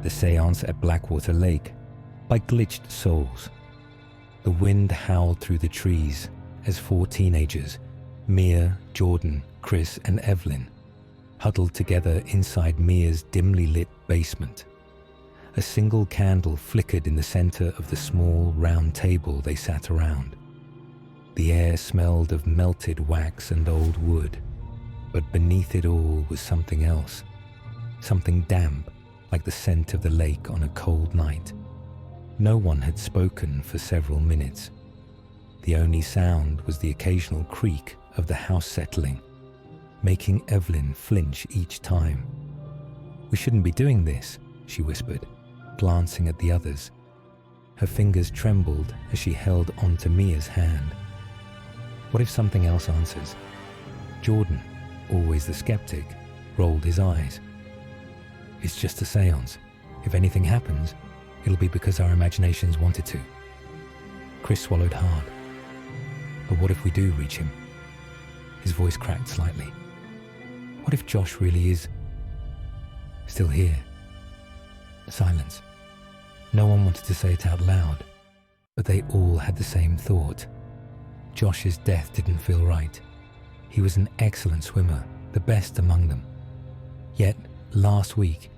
The Seance at Blackwater Lake by Glitched Souls. The wind howled through the trees as 4 teenagers, Mia, Jordan, Chris and Evelyn, huddled together inside Mia's dimly lit basement. A single candle flickered in the center of the small round table they sat around. The air smelled of melted wax and old wood, but beneath it all was something else, something damp like the scent of the lake on a cold night. No one had spoken for several minutes. The only sound was the occasional creak of the house settling, making Evelyn flinch each time. "We shouldn't be doing this," she whispered, glancing at the others. Her fingers trembled as she held onto Mia's hand. What if something else answers? Jordan, always the skeptic, rolled his eyes. "It's just a seance. If anything happens, it'll be because our imaginations wanted to." Chris swallowed hard. "But what if we do reach him?" His voice cracked slightly. "What if Josh really is still here?" Silence. No one wanted to say it out loud, but they all had the same thought. Josh's death didn't feel right. He was an excellent swimmer, the best among them. Yet, last week,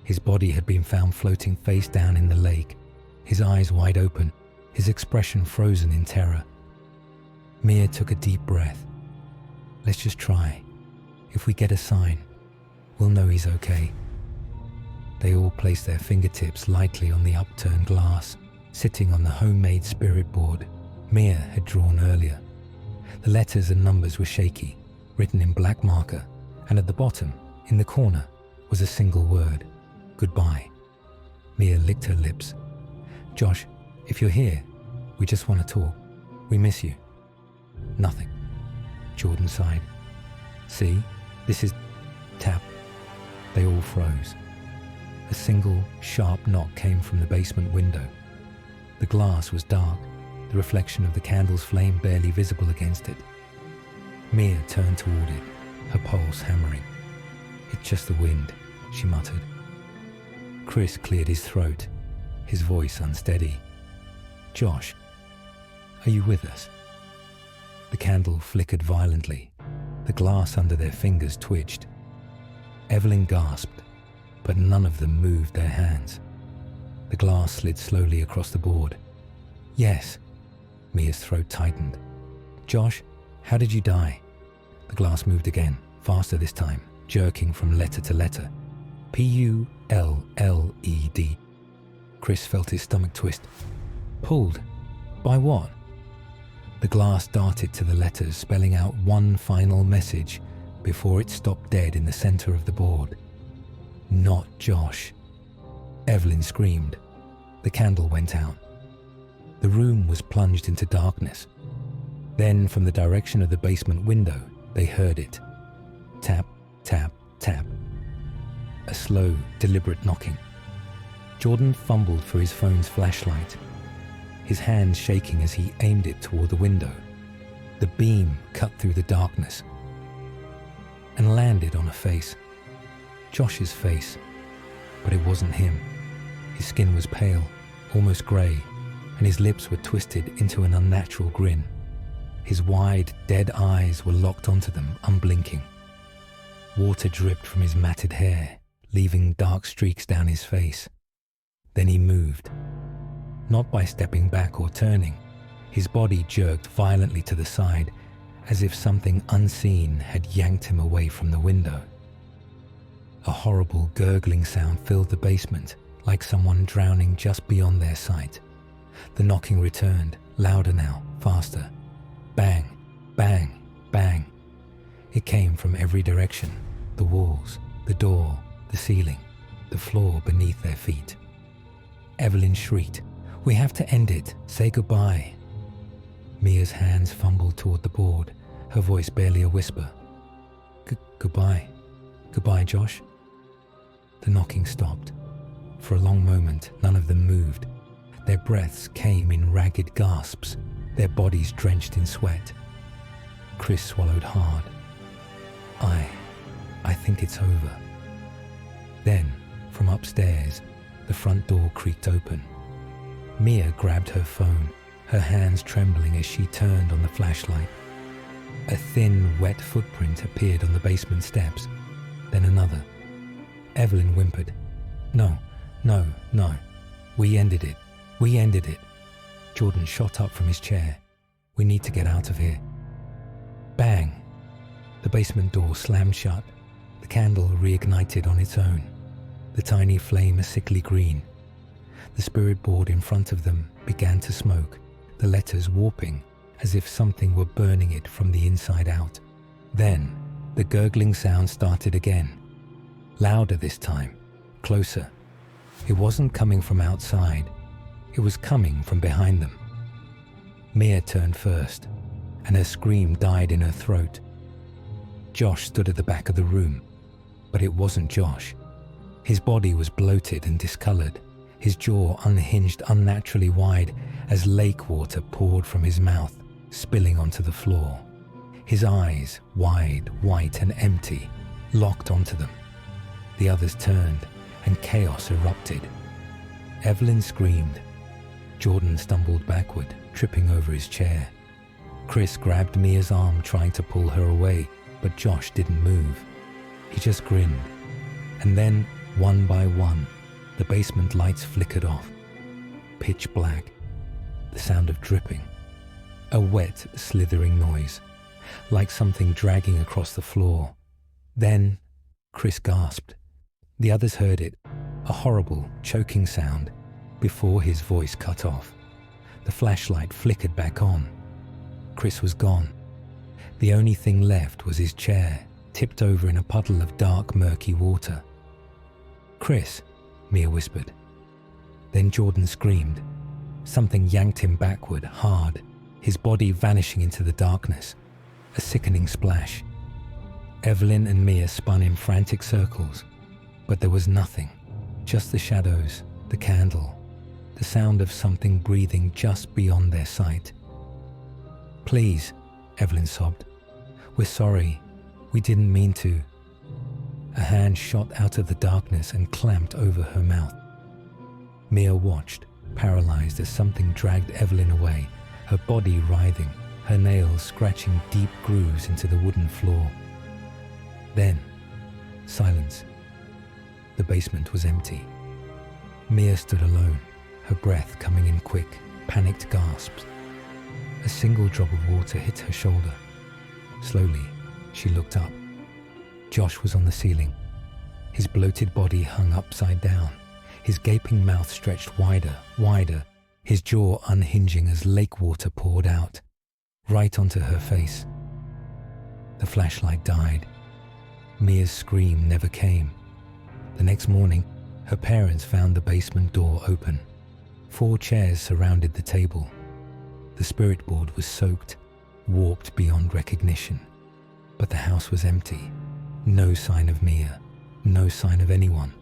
his body had been found floating face down in the lake, his eyes wide open, his expression frozen in terror. Mia took a deep breath. "Let's just try. If we get a sign, we'll know he's okay." They all placed their fingertips lightly on the upturned glass, sitting on the homemade spirit board Mia had drawn earlier. The letters and numbers were shaky, written in black marker, and at the bottom, in the corner, was a single word: "Goodbye." Mia licked her lips. "Josh, if you're here, we just want to talk. We miss you." "Nothing." Jordan sighed. "See, this is..." Tap. They all froze. A single, sharp knock came from the basement window. The glass was dark, the reflection of the candle's flame barely visible against it. Mia turned toward it, her pulse hammering. "It's just the wind," she muttered. Chris cleared his throat, his voice unsteady. "Josh, are you with us?" The candle flickered violently. The glass under their fingers twitched. Evelyn gasped, but none of them moved their hands. The glass slid slowly across the board. "Yes." Mia's throat tightened. "Josh, how did you die?" The glass moved again, faster this time, jerking from letter to letter. "Pulled." Chris felt his stomach twist. "Pulled? By what?" The glass darted to the letters, spelling out one final message before it stopped dead in the center of the board. "Not Josh." Evelyn screamed. The candle went out. The room was plunged into darkness. Then, from the direction of the basement window, they heard it. Tap, tap, tap. A slow, deliberate knocking. Jordan fumbled for his phone's flashlight, his hands shaking as he aimed it toward the window. The beam cut through the darkness and landed on a face. Josh's face, but it wasn't him. His skin was pale, almost grey, and his lips were twisted into an unnatural grin. His wide, dead eyes were locked onto them, unblinking. Water dripped from his matted hair, leaving dark streaks down his face. Then he moved. Not by stepping back or turning. His body jerked violently to the side, as if something unseen had yanked him away from the window. A horrible gurgling sound filled the basement, like someone drowning just beyond their sight. The knocking returned, louder now, faster. Bang, bang, bang. It came from every direction: the walls, the door, the ceiling, the floor beneath their feet. Evelyn shrieked, "We have to end it. Say goodbye." Mia's hands fumbled toward the board, her voice barely a whisper. Goodbye. Goodbye, Josh." The knocking stopped. For a long moment, none of them moved. Their breaths came in ragged gasps, their bodies drenched in sweat. Chris swallowed hard. I think it's over." Then, from upstairs, The front door creaked open. Mia grabbed her phone, her hands trembling as she turned on the flashlight. A thin, wet footprint appeared on the basement steps, then another. Evelyn whimpered, "No, no, no. We ended it. We ended it." Jordan shot up from his chair. "We need to get out of here." Bang! The basement door slammed shut. The candle reignited on its own, the tiny flame a sickly green. The spirit board in front of them began to smoke, the letters warping as if something were burning it from the inside out. Then, the gurgling sound started again. Louder this time, closer. It wasn't coming from outside. It was coming from behind them. Mia turned first, and her scream died in her throat. Josh stood at the back of the room, but it wasn't Josh. His body was bloated and discolored, his jaw unhinged unnaturally wide as lake water poured from his mouth, spilling onto the floor. His eyes, wide, white and empty, locked onto them. The others turned, and chaos erupted. Evelyn screamed. Jordan stumbled backward, tripping over his chair. Chris grabbed Mia's arm, trying to pull her away, but Josh didn't move. He just grinned. And then, one by one, the basement lights flickered off. Pitch black. The sound of dripping. A wet, slithering noise, like something dragging across the floor. Then, Chris gasped. The others heard it, a horrible, choking sound, before his voice cut off. The flashlight flickered back on. Chris was gone. The only thing left was his chair, tipped over in a puddle of dark, murky water. "Chris," Mia whispered. Then Jordan screamed. Something yanked him backward, hard, his body vanishing into the darkness. A sickening splash. Evelyn and Mia spun in frantic circles, but there was nothing, just the shadows, the candle, the sound of something breathing just beyond their sight. "Please," Evelyn sobbed. "We're sorry. We didn't mean to." A hand shot out of the darkness and clamped over her mouth. Mia watched, paralyzed as something dragged Evelyn away, her body writhing, her nails scratching deep grooves into the wooden floor. Then, silence. The basement was empty. Mia stood alone, her breath coming in quick, panicked gasps. A single drop of water hit her shoulder. Slowly, she looked up. Josh was on the ceiling. His bloated body hung upside down, his gaping mouth stretched wider, wider, his jaw unhinging as lake water poured out, right onto her face. The flashlight died. Mia's scream never came. The next morning, her parents found the basement door open. 4 chairs surrounded the table. The spirit board was soaked, warped beyond recognition. But the house was empty. No sign of Mia, no sign of anyone.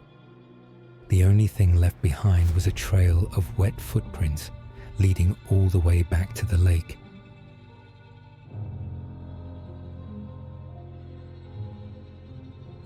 The only thing left behind was a trail of wet footprints leading all the way back to the lake.